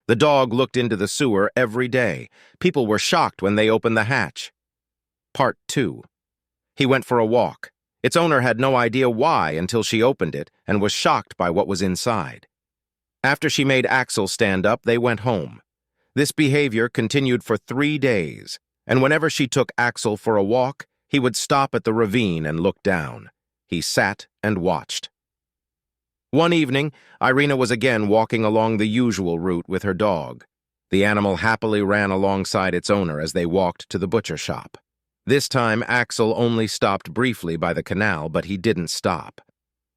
The dog looked into the sewer every day. People were shocked when they opened the hatch. Part 2. He went for a walk. Its owner had no idea why until she opened it and was shocked by what was inside. After she made Axel stand up, they went home. This behavior continued for 3 days, and whenever she took Axel for a walk, he would stop at the ravine and look down. He sat and watched. One evening, Irina was again walking along the usual route with her dog. The animal happily ran alongside its owner as they walked to the butcher shop. This time, Axel only stopped briefly by the canal, but he didn't stop.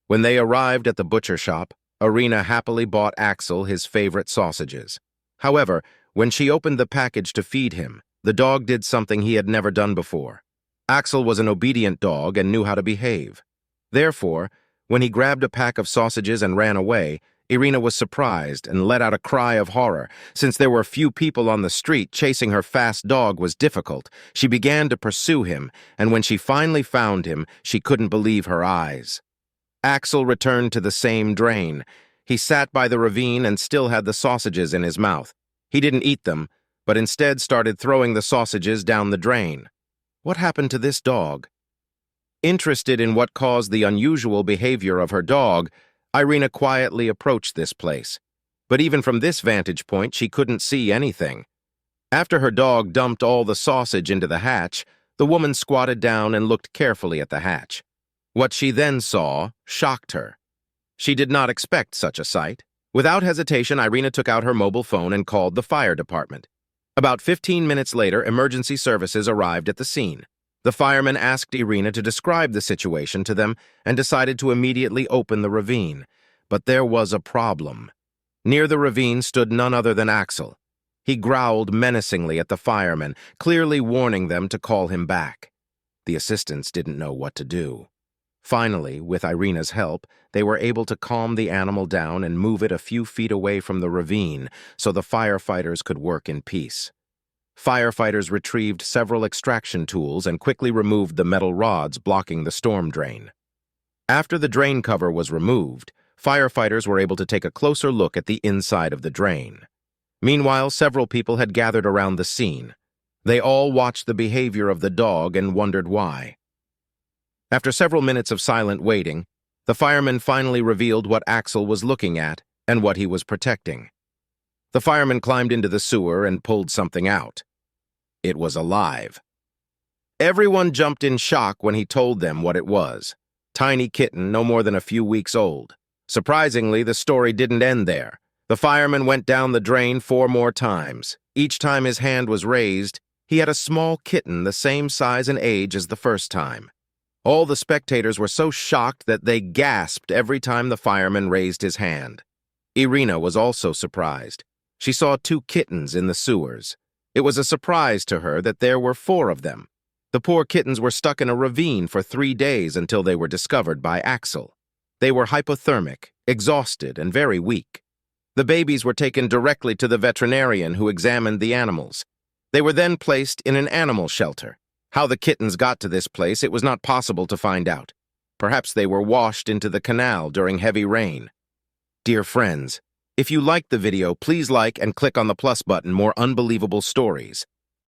When they arrived at the butcher shop, Irina happily bought Axel his favorite sausages. However, when she opened the package to feed him, the dog did something he had never done before. Axel was an obedient dog and knew how to behave. Therefore, when he grabbed a pack of sausages and ran away, Irina was surprised and let out a cry of horror. Since there were few people on the street, chasing her fast dog was difficult. She began to pursue him, and when she finally found him, she couldn't believe her eyes. Axel returned to the same drain. He sat by the ravine and still had the sausages in his mouth. He didn't eat them, but instead started throwing the sausages down the drain. What happened to this dog? Interested in what caused the unusual behavior of her dog, Irina quietly approached this place. But even from this vantage point, she couldn't see anything. After her dog dumped all the sausage into the hatch, the woman squatted down and looked carefully at the hatch. What she then saw shocked her. She did not expect such a sight. Without hesitation, Irina took out her mobile phone and called the fire department. About 15 minutes later, emergency services arrived at the scene. The firemen asked Irina to describe the situation to them and decided to immediately open the ravine. But there was a problem. Near the ravine stood none other than Axel. He growled menacingly at the firemen, clearly warning them to call him back. The assistants didn't know what to do. Finally, with Irina's help, they were able to calm the animal down and move it a few feet away from the ravine so the firefighters could work in peace. Firefighters retrieved several extraction tools and quickly removed the metal rods blocking the storm drain. After the drain cover was removed, firefighters were able to take a closer look at the inside of the drain. Meanwhile, several people had gathered around the scene. They all watched the behavior of the dog and wondered why. After several minutes of silent waiting, the firemen finally revealed what Axel was looking at and what he was protecting. The firemen climbed into the sewer and pulled something out. It was alive. Everyone jumped in shock when he told them what it was. Tiny kitten, no more than a few weeks old. Surprisingly, the story didn't end there. The fireman went down the drain 4 more times. Each time his hand was raised, he had a small kitten the same size and age as the first time. All the spectators were so shocked that they gasped every time the fireman raised his hand. Irina was also surprised. She saw 2 kittens in the sewers. It was a surprise to her that there were 4 of them. The poor kittens were stuck in a ravine for 3 days until they were discovered by Axel. They were hypothermic, exhausted, and very weak. The babies were taken directly to the veterinarian who examined the animals. They were then placed in an animal shelter. How the kittens got to this place, it was not possible to find out. Perhaps they were washed into the canal during heavy rain. Dear friends, if you liked the video, please like and click on the plus button. More unbelievable stories.